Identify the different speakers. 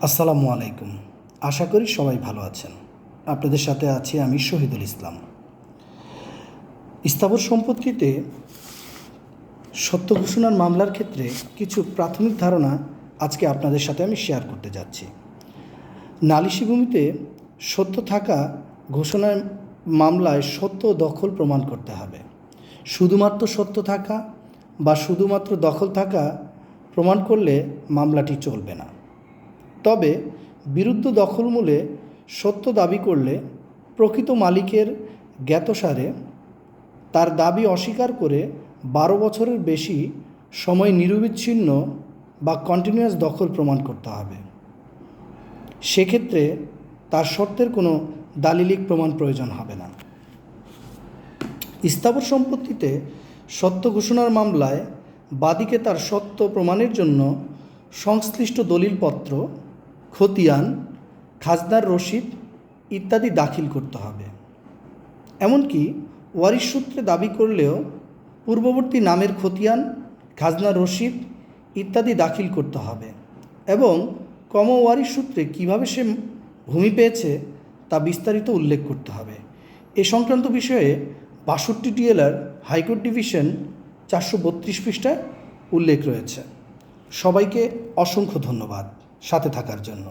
Speaker 1: আসসালামু আলাইকুম। আশা করি সবাই ভালো আছেন। আপনাদের সাথে আছি আমি শহীদুল ইসলাম। স্থাবর সম্পত্তিতে সত্য ঘোষণার মামলার ক্ষেত্রে কিছু প্রাথমিক ধারণা আজকে আপনাদের সাথে আমি শেয়ার করতে যাচ্ছি। নালিশি ভূমিতে সত্য থাকা ঘোষণার মামলায় সত্য দখল প্রমাণ করতে হবে। শুধুমাত্র সত্য থাকা বা শুধুমাত্র দখল থাকা প্রমাণ করলে মামলাটি চলবে না। তবে বিরুদ্ধ দখলমূলে সত্য দাবি করলে প্রকৃত মালিকের জ্ঞাতসারে তার দাবি অস্বীকার করে 12 বছরের বেশি সময় নিরবিচ্ছিন্ন বা কন্টিনিউয়াস দখল প্রমাণ করতে হবে। সেক্ষেত্রে তার শর্তের কোনো দালিলিক প্রমাণ প্রয়োজন হবে না। স্থাবর সম্পত্তিতে সত্য ঘোষণার মামলায় বাদীকে তার সত্য প্রমাণের জন্য সংশ্লিষ্ট দলিলপত্র, খতিয়ান, খাজনার রসিদ ইত্যাদি দাখিল করতে হবে। এমনকি ওয়ারিশ সূত্রে দাবি করলেও পূর্ববর্তী নামের খতিয়ান, খাজনার রসিদ ইত্যাদি দাখিল করতে হবে এবং ওয়ারিশ সূত্রে কীভাবে সে ভূমি পেয়েছে তা বিস্তারিত উল্লেখ করতে হবে। এ সংক্রান্ত বিষয়ে 62 DLR হাইকোর্ট ডিভিশন 432 পৃষ্ঠায় উল্লেখ রয়েছে। সবাইকে অসংখ্য ধন্যবাদ সাথে থাকার জন্য।